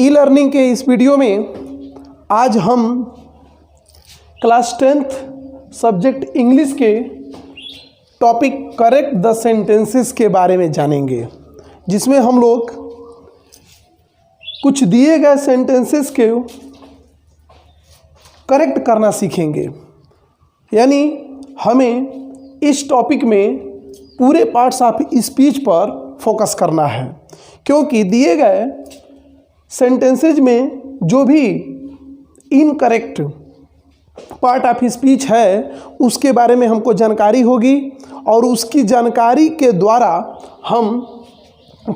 E learning के इस video में आज हम क्लास 10th सब्जेक्ट इंग्लिश के टॉपिक करेक्ट द सेंटेंसेस के बारे में जानेंगे, जिसमें हम लोग कुछ दिए गए सेंटेंसेस के करेक्ट करना सीखेंगे। यानी हमें इस टॉपिक में पूरे पार्ट्स ऑफ स्पीच पर फोकस करना है, क्योंकि दिए गए सेंटेंसेज में जो भी इनकरेक्ट पार्ट ऑफ स्पीच है उसके बारे में हमको जानकारी होगी और उसकी जानकारी के द्वारा हम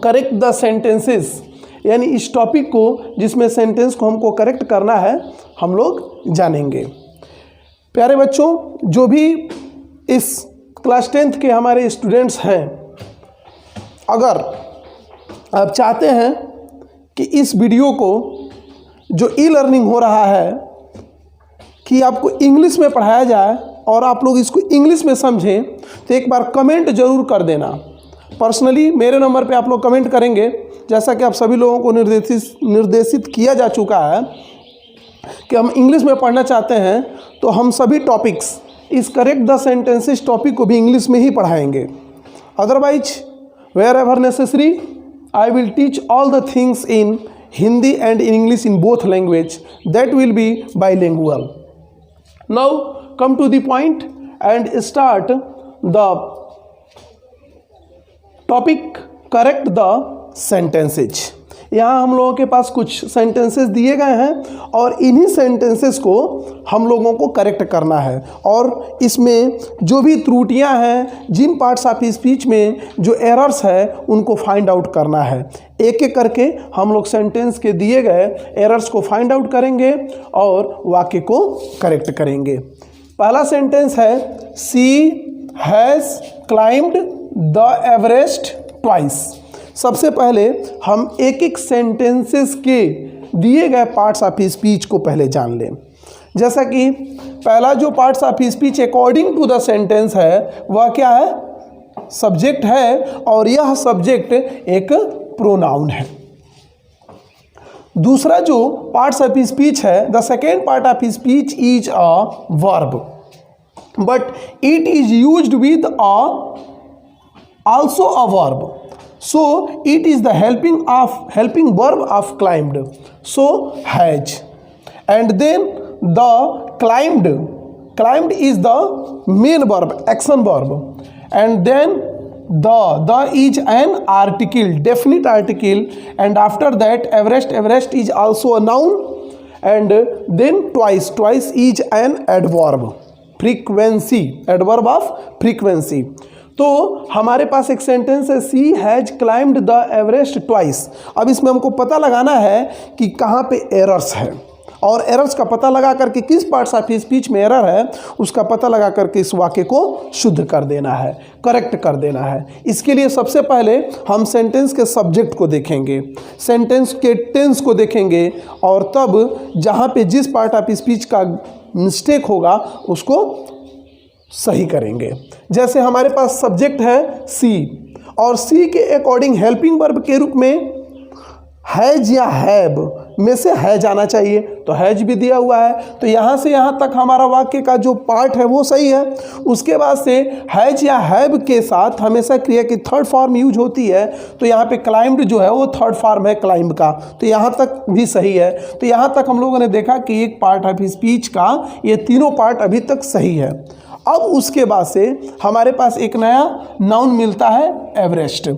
करेक्ट द सेंटेंसेस यानी इस टॉपिक को जिसमें सेंटेंस को हमको करेक्ट करना है हम लोग जानेंगे। प्यारे बच्चों, जो भी इस क्लास 10th के हमारे स्टूडेंट्स हैं, अगर आप चाहते हैं कि इस वीडियो को जो ई लर्निंग हो रहा है कि आपको इंग्लिश में पढ़ाया जाए और आप लोग इसको इंग्लिश में समझें, तो एक बार कमेंट ज़रूर कर देना। पर्सनली मेरे नंबर पे आप लोग कमेंट करेंगे, जैसा कि आप सभी लोगों को निर्देशित किया जा चुका है कि हम इंग्लिश में पढ़ना चाहते हैं, तो हम सभी टॉपिक्स इस करेक्ट द सेंटेंसेस टॉपिक को भी इंग्लिश में ही पढ़ाएंगे। Otherwise wherever necessary I will teach all the things in Hindi and in English in both language. That will be bilingual. Now come to the point and start the topic correct the sentences. यहाँ हम लोगों के पास कुछ sentences दिए गए हैं और इन्हीं सेंटेंसेस को हम लोगों को करेक्ट करना है और इसमें जो भी त्रुटियां हैं, जिन पार्ट्स ऑफ स्पीच में जो एरर्स है उनको फाइंड आउट करना है। एक एक करके हम लोग सेंटेंस के दिए गए एरर्स को फाइंड आउट करेंगे और वाक्य को करेक्ट करेंगे। पहला सेंटेंस है she has climbed the Everest twice. सबसे पहले हम एक एक सेंटेंसेस के दिए गए पार्ट्स ऑफ स्पीच को पहले जान लें। जैसा कि पहला जो parts of speech according to the sentence है वह क्या है? सब्जेक्ट है और यह सब्जेक्ट एक प्रोनाउन है। दूसरा जो पार्ट्स ऑफ स्पीच है, the second part of speech is a verb, but it is used with also a verb. So it is the helping verb of climbed. So has. And then the climbed is the main verb, action verb. And then the is an article, definite article. And after that Everest is also a noun. And then twice is an adverb, frequency, adverb of frequency. तो हमारे पास एक sentence है she has climbed the Everest twice. अब इसमें हमको पता लगाना है कि कहाँ पे एरर्स है और एरर्स का पता लगा करके किस पार्ट्स ऑफ स्पीच में एरर है उसका पता लगा करके इस वाक्य को शुद्ध कर देना है, करेक्ट कर देना है। इसके लिए सबसे पहले हम सेंटेंस के सब्जेक्ट को देखेंगे, सेंटेंस के टेंस को देखेंगे और तब जहाँ पे जिस पार्ट ऑफ स्पीच का मिस्टेक होगा उसको सही करेंगे। जैसे हमारे पास सब्जेक्ट है सी और सी के अकॉर्डिंग हेल्पिंग वर्ब के रूप में हैज या हैव में से हैज आना चाहिए, तो हैज भी दिया हुआ है, तो यहाँ से यहाँ तक हमारा वाक्य का जो पार्ट है वो सही है। उसके बाद से हैज या हैव के साथ हमेशा क्रिया की थर्ड फॉर्म यूज होती है, तो यहाँ पे क्लाइम्ड जो है वो थर्ड फॉर्म है क्लाइम्ब का, तो यहाँ तक भी सही है। तो यहाँ तक हम लोगों ने देखा कि एक पार्ट ऑफ स्पीच का ये तीनों पार्ट अभी तक सही है। अब उसके बाद से हमारे पास एक नया नाउन मिलता है एवरेस्ट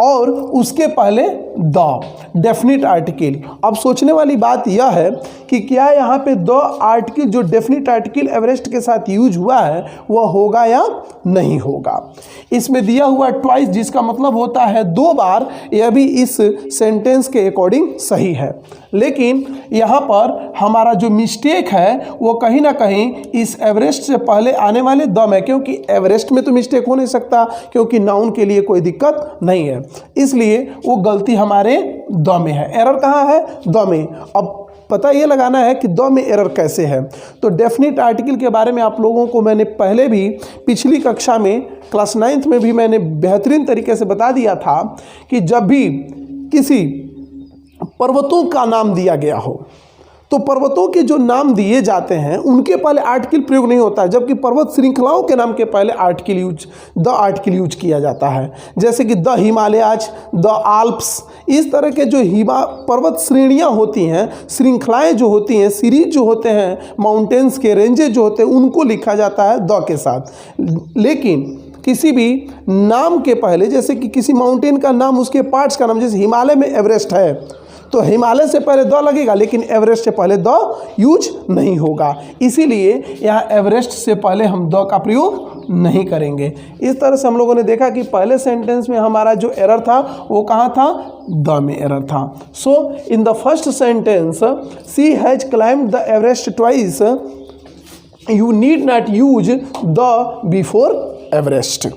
और उसके पहले द डेफिनिट आर्टिकल। अब सोचने वाली बात यह है कि क्या यहाँ पे द आर्टिकल जो डेफिनिट आर्टिकल एवरेस्ट के साथ यूज हुआ है वह होगा या नहीं होगा। इसमें दिया हुआ ट्वाइस जिसका मतलब होता है दो बार, यह भी इस सेंटेंस के अकॉर्डिंग सही है, लेकिन यहाँ पर हमारा जो मिस्टेक है वो कहीं ना कहीं इस एवरेस्ट से पहले आने वाले द में, क्योंकि एवरेस्ट में तो मिस्टेक हो नहीं सकता क्योंकि नाउन के लिए कोई दिक्कत नहीं है, इसलिए वो गलती हमारे द में है। एरर कहाँ है? द में। अब पता ये लगाना है कि द में एरर कैसे है। तो डेफिनिट आर्टिकल के बारे में आप लोगों को मैंने पहले भी पिछली कक्षा में क्लास 9th में भी मैंने बेहतरीन तरीके से बता दिया था कि जब भी किसी पर्वतों का नाम दिया गया हो, तो पर्वतों के जो नाम दिए जाते हैं उनके पहले आर्टिकल प्रयोग नहीं होता है, जबकि पर्वत श्रृंखलाओं के नाम के पहले द आर्टिकल यूज किया जाता है। जैसे कि द हिमालयाज, द आल्प्स, इस तरह के जो पर्वत श्रेणियाँ होती हैं, श्रृंखलाएँ जो होती हैं, सीरीज जो होते हैं, माउंटेन्स के रेंजेज जो होते हैं, उनको लिखा जाता है द के साथ। लेकिन किसी भी नाम के पहले, जैसे कि किसी माउंटेन का नाम उसके पार्ट्स का नाम, जैसे हिमालय में एवरेस्ट है तो हिमालय से पहले द लगेगा, लेकिन एवरेस्ट से पहले द यूज नहीं होगा। इसीलिए यहाँ एवरेस्ट से पहले हम द का प्रयोग नहीं करेंगे। इस तरह से हम लोगों ने देखा कि पहले सेंटेंस में हमारा जो एरर था वो कहाँ था, द में एरर था। So in the first sentence she has climbed the Everest twice, you need not use the before Everest.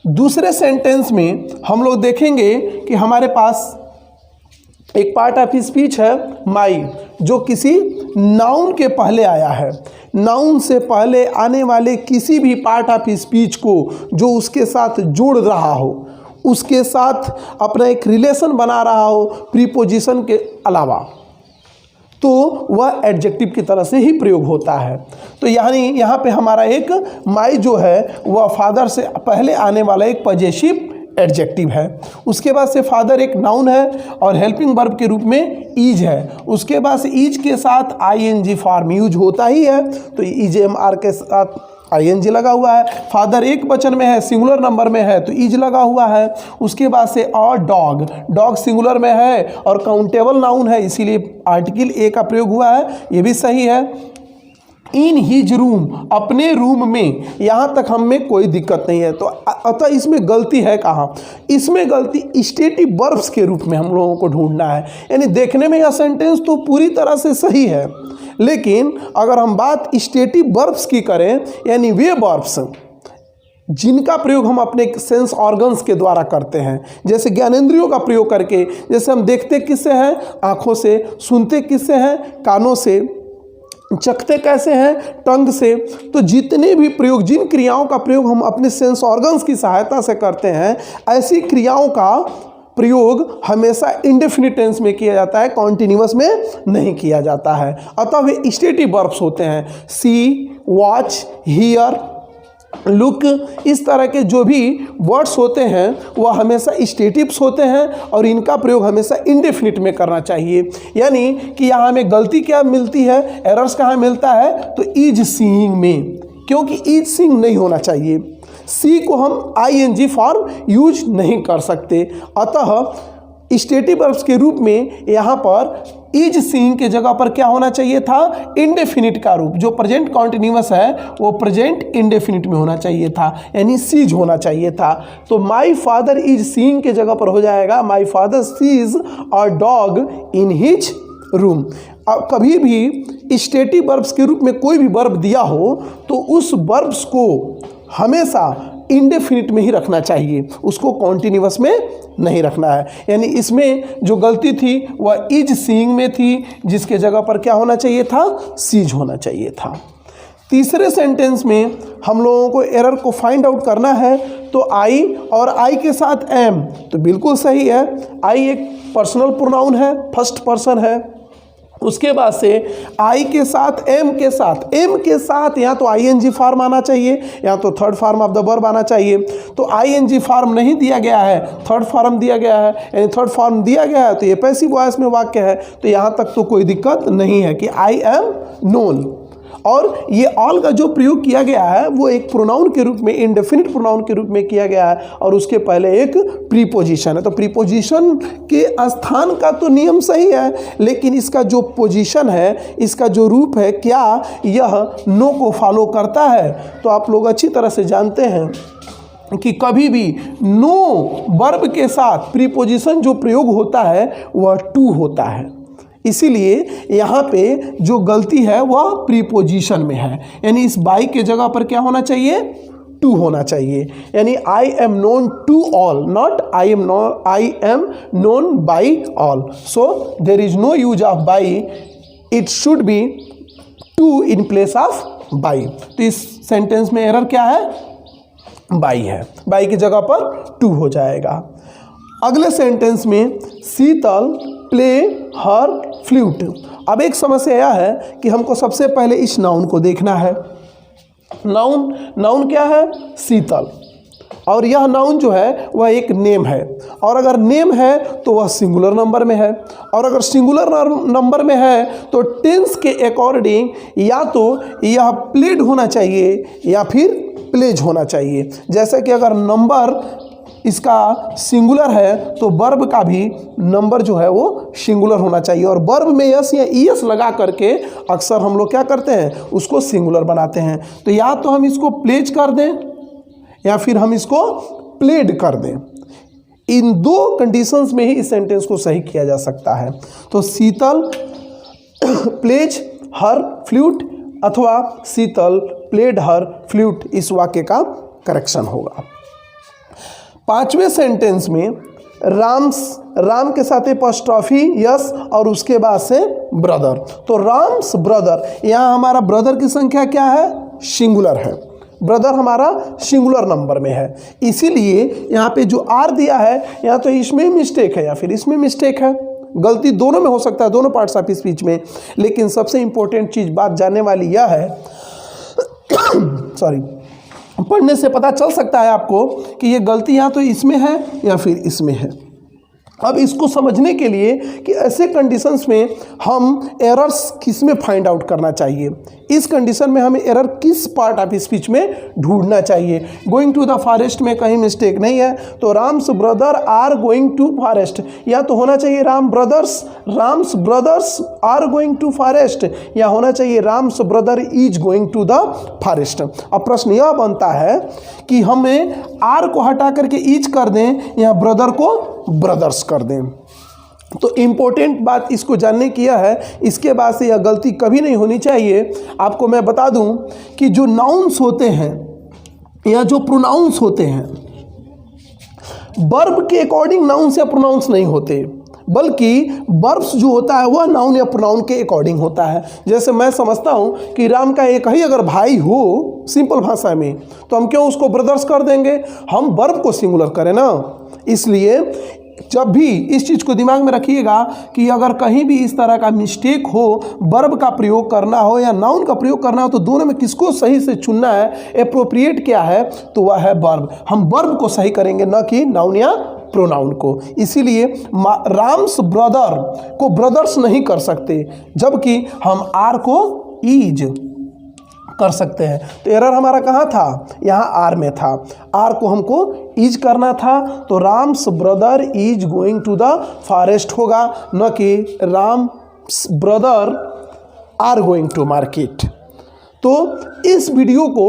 दूसरे सेंटेंस में हम लोग देखेंगे कि हमारे पास एक पार्ट ऑफ स्पीच है माई, जो किसी नाउन के पहले आया है। नाउन से पहले आने वाले किसी भी पार्ट ऑफ स्पीच को जो उसके साथ जुड़ रहा हो, उसके साथ अपना एक रिलेशन बना रहा हो प्रीपोजिशन के अलावा, तो वह एडजेक्टिव की तरह से ही प्रयोग होता है। तो यानी यहाँ पे हमारा एक माई जो है वह फादर से पहले आने वाला एक पजेसिव एडजेक्टिव है। उसके बाद से फादर एक नाउन है और हेल्पिंग वर्ब के रूप में ईज है। उसके बाद से ईज के साथ आईएनजी फॉर्म यूज होता ही है, तो ईजेएमआर के साथ आईएनजी लगा हुआ है। फादर एक वचन में है, सिंगुलर नंबर में है, तो ईज लगा हुआ है। उसके बाद से और डॉग सिंगुलर में है और काउंटेबल नाउन है, इसीलिए आर्टिकल ए का प्रयोग हुआ है, ये भी सही है। इन हिज रूम, अपने रूम में, यहाँ तक हम में कोई दिक्कत नहीं है। तो अतः इसमें गलती है कहाँ, इसमें गलती स्टेटिव वर्ब्स के रूप में हम लोगों को ढूंढना है। यानी देखने में यह सेंटेंस तो पूरी तरह से सही है, लेकिन अगर हम बात स्टेटिव वर्ब्स की करें, यानी वे वर्ब्स जिनका प्रयोग हम अपने सेंस ऑर्गन्स के द्वारा करते हैं, जैसे ज्ञानेंद्रियों का प्रयोग करके, जैसे हम देखते किससे हैं, आँखों से, सुनते किससे हैं, कानों से, चखते कैसे हैं, टंग से। तो जितने भी प्रयोग, जिन क्रियाओं का प्रयोग हम अपने सेंस ऑर्गन्स की सहायता से करते हैं, ऐसी क्रियाओं का प्रयोग हमेशा इंडेफिनिट टेंस में किया जाता है, कॉन्टिन्यूअस में नहीं किया जाता है। अतः वे स्टेटिव वर्ब्स होते हैं। सी, वॉच, हियर, लुक, इस तरह के जो भी वर्ड्स होते हैं वह हमेशा स्टेटिव्स होते हैं और इनका प्रयोग हमेशा इंडेफिनिट में करना चाहिए। यानी कि यहाँ हमें गलती क्या मिलती है, एरर्स कहाँ मिलता है, तो इज सीइंग में, क्योंकि इज सीइंग नहीं होना चाहिए। सी को हम आईएनजी फॉर्म यूज नहीं कर सकते। अतः स्टेटिव वर्ब्स के रूप में यहाँ पर इज सीइंग के जगह पर क्या होना चाहिए था, इंडेफिनिट का रूप। जो प्रेजेंट कॉन्टिन्यूअस है वो प्रेजेंट इंडेफिनिट में होना चाहिए था, यानी सीज होना चाहिए था। तो माई फादर इज सीइंग के जगह पर हो जाएगा my father sees a dog in his room. कभी भी स्टेटिव वर्ब्स के रूप में कोई भी वर्ब दिया हो तो उस वर्ब्स को हमेशा इंडेफिनिट में ही रखना चाहिए, उसको कॉन्टिन्यूअस में नहीं रखना है। यानी इसमें जो गलती थी वह इज सीइंग में थी, जिसके जगह पर क्या होना चाहिए था, सीज होना चाहिए था। तीसरे सेंटेंस में हम लोगों को एरर को फाइंड आउट करना है, तो आई और आई के साथ एम, तो बिल्कुल सही है। आई एक पर्सनल प्रोनाउन है, फर्स्ट पर्सन है। उसके बाद से आई के साथ एम के साथ या तो आईएनजी फॉर्म आना चाहिए या तो third form of the verb आना चाहिए। तो आईएनजी फॉर्म नहीं दिया गया है, थर्ड फॉर्म दिया गया है। यानी थर्ड फॉर्म दिया गया है तो ये पैसिव वॉइस में वाक्य है, तो यहाँ तक तो कोई दिक्कत नहीं है कि आई एम नोन। और ये ऑल का जो प्रयोग किया गया है वो एक प्रोनाउन के रूप में, इंडेफिनिट प्रोनाउन के रूप में किया गया है और उसके पहले एक प्रीपोजिशन है। तो प्रीपोजिशन के स्थान का तो नियम सही है, लेकिन इसका जो पोजीशन है, इसका जो रूप है, क्या यह नो को फॉलो करता है? तो आप लोग अच्छी तरह से जानते हैं कि कभी भी नो वर्ब के साथ प्रीपोजिशन जो प्रयोग होता है वह टू होता है। इसीलिए यहाँ पे जो गलती है वह प्रीपोजिशन में है, यानी इस बाई के जगह पर क्या होना चाहिए, टू होना चाहिए। यानी I am known to all, not I am known by all. So there is no use of by, it should be to in place of by. तो इस सेंटेंस में एरर क्या है, बाई है, बाई की जगह पर टू हो जाएगा। अगले सेंटेंस में शीतल प्ले हर फ्लूट। अब एक समस्या यह है कि हमको सबसे पहले इस नाउन को देखना है। नाउन क्या है? शीतल। और यह नाउन जो है वह एक नेम है, और अगर नेम है तो वह सिंगुलर नंबर में है, और अगर सिंगुलर नंबर में है तो टेंस के अकॉर्डिंग या तो यह प्लेड होना चाहिए या फिर प्लेज होना चाहिए। जैसे कि अगर नंबर इसका सिंगुलर है तो वर्ब का भी नंबर जो है वो सिंगुलर होना चाहिए, और वर्ब में यस या ईएस लगा करके अक्सर हम लोग क्या करते हैं, उसको सिंगुलर बनाते हैं। तो या तो हम इसको प्लेज कर दें या फिर हम इसको प्लेड कर दें। इन दो कंडीशंस में ही इस सेंटेंस को सही किया जा सकता है। तो शीतल प्लेज हर फ्लूट अथवा शीतल प्लेड हर फ्लूट इस वाक्य का करेक्शन होगा। पांचवें सेंटेंस में राम के साथ एपॉस्ट्रॉफी यस और उसके बाद से ब्रदर। तो राम्स ब्रदर, यहाँ हमारा ब्रदर की संख्या क्या है? सिंगुलर है। ब्रदर हमारा सिंगुलर नंबर में है, इसीलिए यहाँ पे जो आर दिया है या तो इसमें मिस्टेक है या फिर इसमें मिस्टेक है। गलती दोनों में हो सकता है, दोनों पार्ट्स ऑफ स्पीच में। लेकिन सबसे इंपॉर्टेंट चीज़ बात जानने वाली यह है सॉरी, पढ़ने से पता चल सकता है आपको कि ये गलती या तो इसमें है या फिर इसमें है। अब इसको समझने के लिए कि ऐसे कंडीशंस में हम एरर्स किस में फाइंड आउट करना चाहिए, इस कंडीशन में हमें एरर किस पार्ट ऑफ स्पीच में ढूंढना चाहिए। गोइंग टू द फॉरेस्ट में कहीं मिस्टेक नहीं है, तो Ram's brother are going to forest, या तो होना चाहिए Ram's brothers are going to forest, या होना चाहिए Ram's brother is going to the forest. अब प्रश्न यह बनता है कि हमें आर को हटा करके इज कर दें या ब्रदर को ब्रदर्स कर दें। तो इम्पोर्टेंट बात इसको जानने की यह है, इसके बाद से यह गलती कभी नहीं होनी चाहिए। आपको मैं बता दूं कि जो नाउन्स होते हैं या जो प्रोनाउंस होते हैं, वर्ब के अकॉर्डिंग नाउन्स या प्रोनाउंस नहीं होते, बल्कि वर्ब्स जो होता है वह नाउन या प्रोनाउन के अकॉर्डिंग होता है। जैसे मैं समझता हूँ कि राम का एक ही अगर भाई हो सिंपल भाषा में, तो हम क्यों उसको ब्रदर्स कर देंगे, हम वर्ब को सिंगुलर करें ना। इसलिए जब भी इस चीज़ को दिमाग में रखिएगा कि अगर कहीं भी इस तरह का मिस्टेक हो, वर्ब का प्रयोग करना हो या नाउन का प्रयोग करना हो, तो दोनों में किसको सही से चुनना है, एप्रोप्रिएट क्या है, तो वह है वर्ब। हम वर्ब को सही करेंगे, न कि नाउन या प्रोनाउन को। इसीलिए राम्स ब्रदर को ब्रदर्स नहीं कर सकते, जबकि हम आर को ईज कर सकते हैं। तो एरर हमारा कहाँ था, यहाँ आर में था। आर को हमको इज करना था, तो Ram's brother is going to the forest होगा, न कि Ram's brother are going to market. तो इस वीडियो को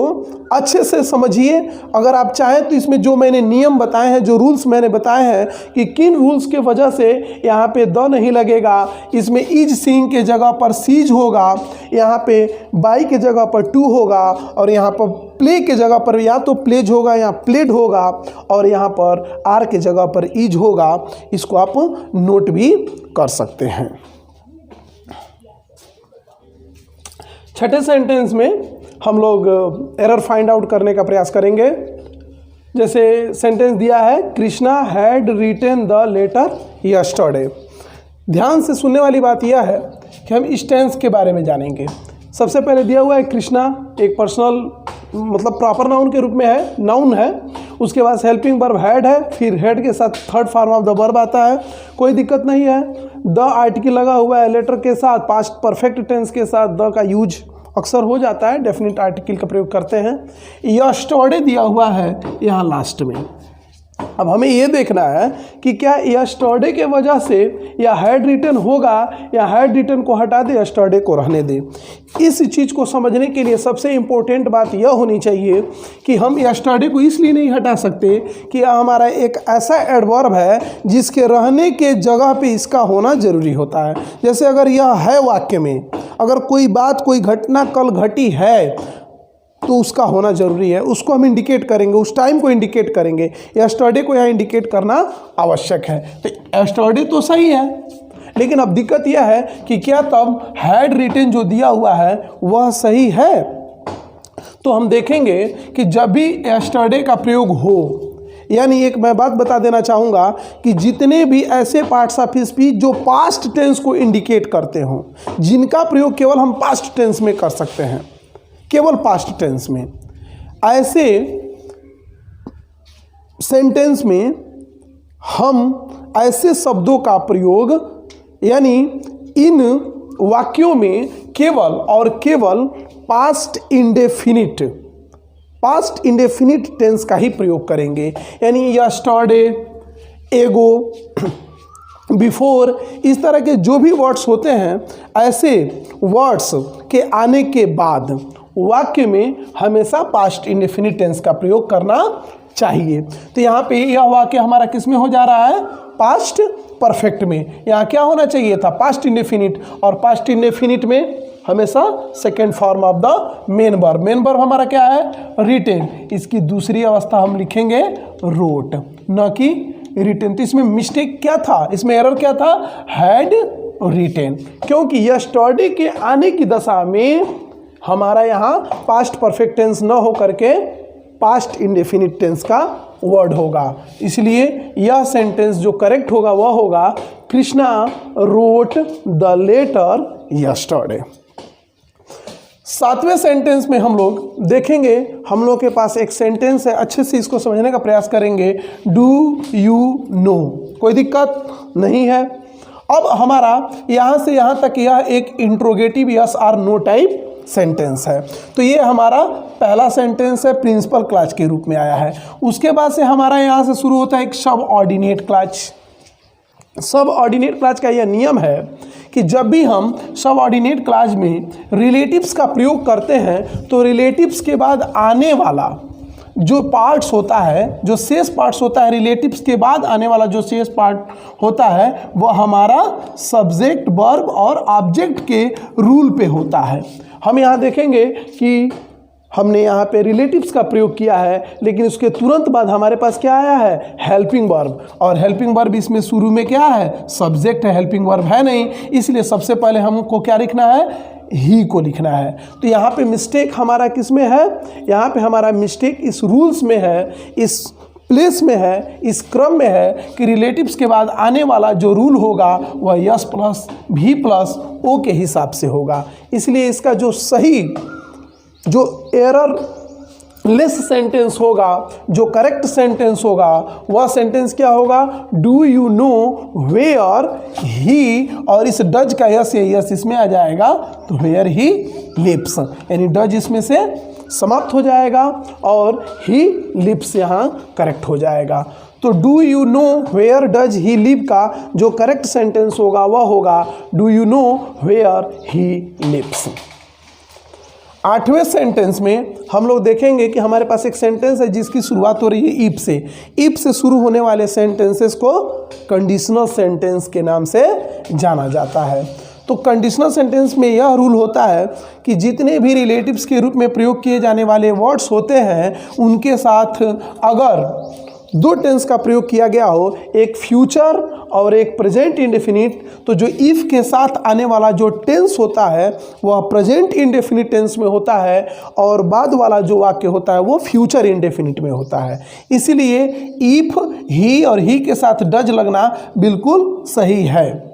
अच्छे से समझिए। अगर आप चाहें तो इसमें जो मैंने नियम बताए हैं, जो रूल्स मैंने बताए हैं कि किन रूल्स के वजह से यहाँ पे द नहीं लगेगा, इसमें इज सीइंग के जगह पर सीज होगा, यहाँ पे बाई के जगह पर टू होगा, और यहाँ पर प्ले के जगह पर या तो प्लेज होगा या प्लेड होगा, और यहाँ पर आर के जगह पर इज होगा। इसको आप नोट भी कर सकते हैं। छठे सेंटेंस में हम लोग एरर फाइंड आउट करने का प्रयास करेंगे। जैसे सेंटेंस दिया है, Krishna had written the letter yesterday. ध्यान से सुनने वाली बात यह है कि हम इस टेंस के बारे में जानेंगे। सबसे पहले दिया हुआ है कृष्णा, एक पर्सनल मतलब प्रॉपर नाउन के रूप में है, नाउन है। उसके बाद हेल्पिंग वर्ब हैड है, फिर हेड के साथ third form of the verb आता है, कोई दिक्कत नहीं है। द आर्टिकल लगा हुआ है लेटर के साथ, पास्ट परफेक्ट टेंस के साथ द का यूज अक्सर हो जाता है, डेफिनेट आर्टिकल का प्रयोग करते हैं। यस्टरडे दिया हुआ है यहाँ लास्ट में। अब हमें ये देखना है कि क्या यस्टरडे के वजह से या हैड रिटन होगा या हैड रिटन को हटा दे, यस्टरडे को रहने दे। इस चीज़ को समझने के लिए सबसे इम्पोर्टेंट बात यह होनी चाहिए कि हम यस्टरडे को इसलिए नहीं हटा सकते कि यह हमारा एक ऐसा एडवर्ब है जिसके रहने के जगह पे इसका होना ज़रूरी होता है। जैसे अगर यह है वाक्य में, अगर कोई बात कोई घटना कल घटी है तो उसका होना ज़रूरी है, उसको हम इंडिकेट करेंगे, उस टाइम को इंडिकेट करेंगे। यस्टरडे को यहाँ इंडिकेट करना आवश्यक है। तो यस्टरडे तो सही है, लेकिन अब दिक्कत यह है कि क्या तब हैड रिटन जो दिया हुआ है वह सही है। तो हम देखेंगे कि जब भी यस्टरडे का प्रयोग हो यानी एक मैं बात बता देना चाहूँगा कि जितने भी ऐसे पार्ट्स ऑफ स्पीच जो पास्ट टेंस को इंडिकेट करते हों, जिनका प्रयोग केवल हम पास्ट टेंस में कर सकते हैं, केवल पास्ट टेंस में, ऐसे सेंटेंस में हम ऐसे शब्दों का प्रयोग, यानी इन वाक्यों में केवल और केवल पास्ट इंडेफिनिट टेंस का ही प्रयोग करेंगे। यानी यस्टरडे, एगो, बिफोर, इस तरह के जो भी वर्ड्स होते हैं, ऐसे वर्ड्स के आने के बाद वाक्य में हमेशा पास्ट इंडेफिनिट टेंस का प्रयोग करना चाहिए। तो यहाँ पे यह वाक्य हमारा किस में हो जा रहा है? पास्ट परफेक्ट में। यहाँ क्या होना चाहिए था? पास्ट इंडेफिनिट, और पास्ट इंडेफिनिट में हमेशा second form of the main verb. Main verb हमारा क्या है? रिटेन। इसकी दूसरी अवस्था हम लिखेंगे रोट, न कि रिटेन। तो इसमें मिस्टेक क्या था? इसमें एरर क्या था? Had retain. क्योंकि यस्टरडे के आने की दशा में हमारा यहाँ पास्ट परफेक्ट टेंस न हो करके पास्ट इंडेफिनिट टेंस का वर्ड होगा। इसलिए यह सेंटेंस जो करेक्ट होगा वह होगा Krishna wrote the letter yesterday. 7वें सेंटेंस में हम लोग देखेंगे, हम लोग के पास एक सेंटेंस है, अच्छे से इसको समझने का प्रयास करेंगे। डू यू नो, कोई दिक्कत नहीं है। अब हमारा यहाँ से यहाँ तक यह एक इंट्रोगेटिव यस और नो टाइप सेंटेंस है। तो ये हमारा पहला सेंटेंस है, प्रिंसिपल क्लॉज के रूप में आया है। उसके बाद से हमारा यहाँ से शुरू होता है एक सब ऑर्डिनेट क्लॉज। सब ऑर्डिनेट क्लॉज का यह नियम है कि जब भी हम सब ऑर्डिनेट क्लॉज में रिलेटिव्स का प्रयोग करते हैं तो रिलेटिव्स के बाद आने वाला जो पार्ट्स होता है, जो शेष पार्ट्स होता है, रिलेटिव्स के बाद आने वाला जो शेष पार्ट होता है वह हमारा सब्जेक्ट, वर्ब और ऑब्जेक्ट के रूल पे होता है। हम यहाँ देखेंगे कि हमने यहाँ पे रिलेटिव्स का प्रयोग किया है, लेकिन उसके तुरंत बाद हमारे पास क्या आया है? Helping verb. और हेल्पिंग वर्ब इसमें शुरू में क्या है? सब्जेक्ट है, हेल्पिंग वर्ब है नहीं। इसलिए सबसे पहले हमको क्या लिखना है? ही को लिखना है। तो यहाँ पे मिस्टेक हमारा किस में है? यहाँ पे हमारा मिस्टेक इस रूल्स में है, इस प्लेस में है, इस क्रम में है कि रिलेटिव्स के बाद आने वाला जो रूल होगा वह यस प्लस भी प्लस ओ के हिसाब से होगा। इसलिए इसका जो सही, जो एरर लेस सेंटेंस होगा, जो करेक्ट सेंटेंस होगा, वह सेंटेंस क्या होगा? Do you know where he, और इस डज का यस या यस इसमें आ जाएगा तो वेयर ही लिव्स, यानी डज इसमें से समाप्त हो जाएगा और ही लिव्स यहाँ करेक्ट हो जाएगा। तो do you know where does he live का जो करेक्ट सेंटेंस होगा वह होगा do you know where he lives. 8वें सेंटेंस में हम लोग देखेंगे कि हमारे पास एक सेंटेंस है जिसकी शुरुआत हो रही है इफ से। इफ से शुरू होने वाले सेंटेंसेस को कंडीशनल सेंटेंस के नाम से जाना जाता है। तो कंडीशनल सेंटेंस में यह रूल होता है कि जितने भी रिलेटिव्स के रूप में प्रयोग किए जाने वाले वर्ड्स होते हैं उनके साथ अगर दो टेंस का प्रयोग किया गया हो, एक फ्यूचर और एक प्रेजेंट इंडेफिनिट, तो जो इफ के साथ आने वाला जो टेंस होता है वह प्रेजेंट इंडेफिनिट टेंस में होता है और बाद वाला जो वाक्य होता है वो फ्यूचर इंडेफिनिट में होता है। इसीलिए इफ, ही और ही के साथ डज लगना बिल्कुल सही है।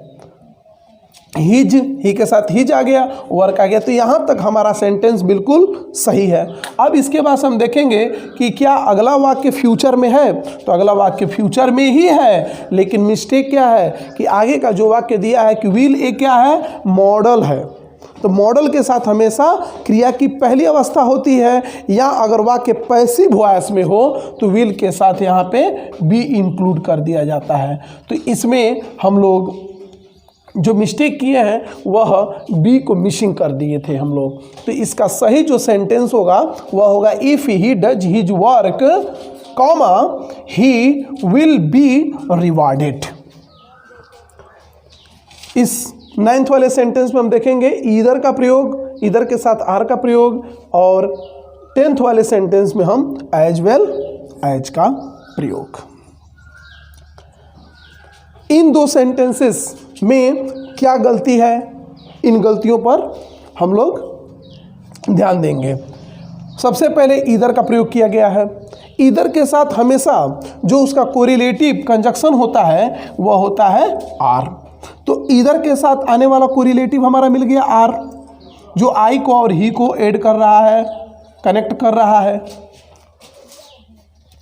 हिज, ही के साथ हिज आ गया, वर्क आ गया, तो यहाँ तक हमारा सेंटेंस बिल्कुल सही है। अब इसके बाद हम देखेंगे कि क्या अगला वाक्य फ्यूचर में है, तो अगला वाक्य फ्यूचर में ही है, लेकिन मिस्टेक क्या है कि आगे का जो वाक्य दिया है कि विल, एक क्या है? मॉडल है। तो मॉडल के साथ हमेशा क्रिया की पहली अवस्था होती है, या अगर वाक्य पैसिव वॉइस में हो तो विल के साथ यहाँ पे बी इंक्लूड कर दिया जाता है। तो इसमें हम लोग जो मिस्टेक किए हैं वह बी को मिसिंग कर दिए थे हम लोग। तो इसका सही जो सेंटेंस होगा वह होगा if he does his work, comma he will be rewarded. इस 9th वाले सेंटेंस में हम देखेंगे ईदर का प्रयोग, ईदर के साथ आर का प्रयोग, और 10th वाले सेंटेंस में हम एज वेल एज का प्रयोग। इन दो सेंटेंसेस में क्या गलती है, इन गलतियों पर हम लोग ध्यान देंगे। सबसे पहले ईदर का प्रयोग किया गया है। ईदर के साथ हमेशा जो उसका कोरिलेटिव कंजक्शन होता है वह होता है आर। तो ईदर के साथ आने वाला कोरिलेटिव हमारा मिल गया आर, जो आई को और ही को ऐड कर रहा है, कनेक्ट कर रहा है।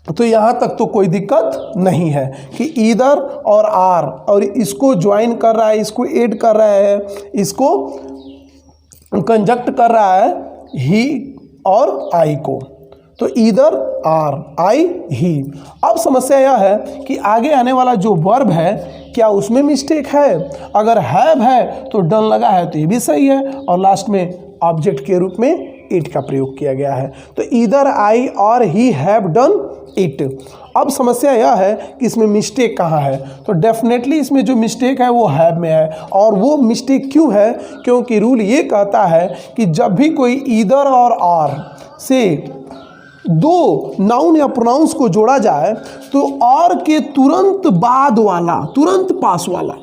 तो यहाँ तक तो कोई दिक्कत नहीं है कि ईदर और आर, और इसको ज्वाइन कर रहा है, इसको ऐड कर रहा है, इसको कंजक्ट कर रहा है ही और आई को। तो ईदर आर आई ही। अब समस्या यह है कि आगे आने वाला जो वर्ब है क्या उसमें मिस्टेक है। अगर हैव है तो डन लगा है तो ये भी सही है, और लास्ट में ऑब्जेक्ट के रूप में इट का प्रयोग किया गया है। तो ईदर आई और ही हैव डन इट। अब समस्या यह है कि इसमें मिस्टेक कहाँ है। तो डेफिनेटली इसमें जो मिस्टेक है वो हैव में है। और वो मिस्टेक क्यों है? क्योंकि रूल ये कहता है कि जब भी कोई ईदर और आर से दो नाउन या प्रोनाउंस को जोड़ा जाए तो और के तुरंत बाद वाला, तुरंत पास वाला,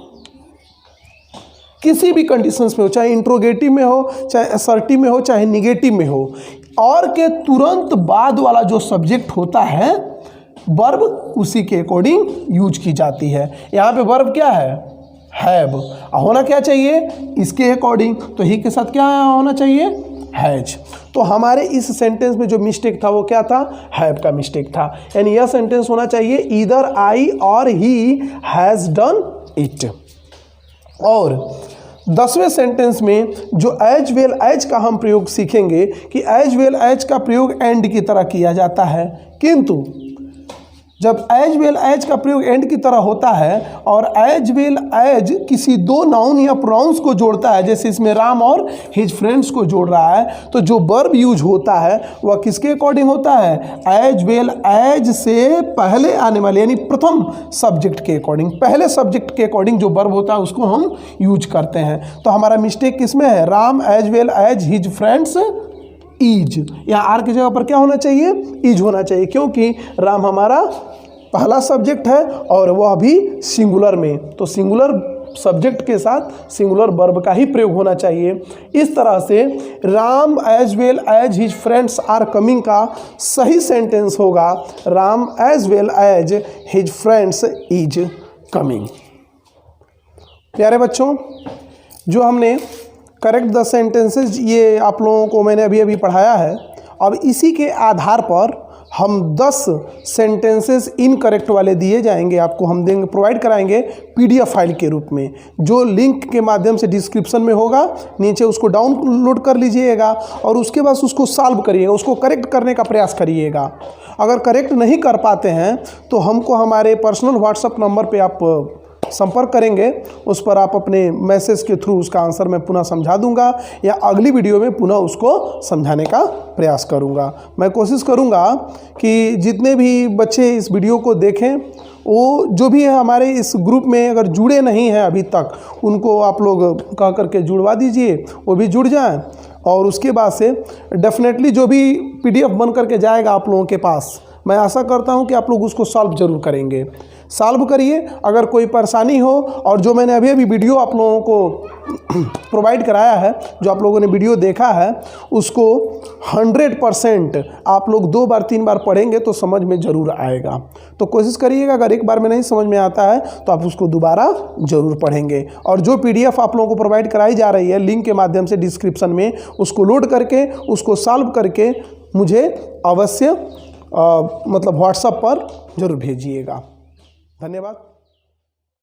किसी भी कंडीशंस में हो, चाहे इंट्रोगेटिव में हो, चाहे असर्टिव में हो, चाहे निगेटिव में हो, और के तुरंत बाद वाला जो सब्जेक्ट होता है वर्ब उसी के अकॉर्डिंग यूज की जाती है। यहाँ पे वर्ब क्या है? हैव। होना क्या चाहिए? इसके अकॉर्डिंग। तो ही के साथ क्या होना चाहिए? हैज। तो हमारे इस सेंटेंस में जो मिस्टेक था वो क्या था? हैव का मिस्टेक था। यानी यह सेंटेंस होना चाहिए ईदर आई और ही हैज डन इट। और 10वें सेंटेंस में जो एज वेल एज का हम प्रयोग सीखेंगे कि एज वेल एज का प्रयोग एंड की तरह किया जाता है, किंतु जब एज वेल एज का प्रयोग एंड की तरह होता है और एज वेल एज किसी दो नाउन या प्रोनाउंस को जोड़ता है, जैसे इसमें राम और हिज फ्रेंड्स को जोड़ रहा है, तो जो वर्ब यूज होता है वह किसके अकॉर्डिंग होता है? एज वेल एज से पहले आने वाले यानी प्रथम सब्जेक्ट के अकॉर्डिंग, पहले सब्जेक्ट के अकॉर्डिंग जो वर्ब होता है उसको हम यूज करते हैं। तो हमारा मिस्टेक किसमें है? Ram as well as his friends is. यहाँ आर की जगह पर क्या होना चाहिए? इज होना चाहिए, क्योंकि राम हमारा पहला सब्जेक्ट है और वह भी सिंगुलर में। तो सिंगुलर सब्जेक्ट के साथ सिंगुलर वर्ब का ही प्रयोग होना चाहिए। इस तरह से Ram as well as his friends are coming का सही सेंटेंस होगा Ram as well as his friends is coming. प्यारे बच्चों, जो हमने करेक्ट द सेंटेंसेज ये आप लोगों को मैंने अभी अभी पढ़ाया है। अब इसी के आधार पर हम 10 सेंटेंसेस इनकरेक्ट वाले दिए जाएंगे, आपको हम देंगे, प्रोवाइड कराएंगे पीडीएफ फाइल के रूप में, जो लिंक के माध्यम से डिस्क्रिप्शन में होगा, नीचे उसको डाउनलोड कर लीजिएगा और उसके बाद उसको सॉल्व करिएगा, उसको करेक्ट करने का प्रयास करिएगा। अगर करेक्ट नहीं कर पाते हैं तो हमको हमारे पर्सनल व्हाट्सएप नंबर पे आप संपर्क करेंगे, उस पर आप अपने मैसेज के थ्रू उसका आंसर मैं पुनः समझा दूंगा या अगली वीडियो में पुनः उसको समझाने का प्रयास करूंगा। मैं कोशिश करूंगा कि जितने भी बच्चे इस वीडियो को देखें, वो जो भी है हमारे इस ग्रुप में अगर जुड़े नहीं हैं अभी तक, उनको आप लोग कह करके जुड़वा दीजिए, वो भी जुड़ जाएं। और उसके बाद से डेफिनेटली जो भी पीडीएफ बन करके जाएगा आप लोगों के पास, मैं आशा करता हूं कि आप लोग उसको सॉल्व जरूर करेंगे। सॉल्व करिए। अगर कोई परेशानी हो, और जो मैंने अभी अभी वीडियो आप लोगों को प्रोवाइड कराया है, जो आप लोगों ने वीडियो देखा है, उसको 100% आप लोग 2 बार 3 बार पढ़ेंगे तो समझ में ज़रूर आएगा। तो कोशिश करिएगा, अगर एक बार में नहीं समझ में आता है तो आप उसको दोबारा ज़रूर पढ़ेंगे। और जो पीडीएफ आप लोगों को प्रोवाइड कराई जा रही है लिंक के माध्यम से डिस्क्रिप्शन में, उसको लोड करके उसको सॉल्व करके मुझे अवश्य मतलब व्हाट्सएप पर ज़रूर भेजिएगा। धन्यवाद।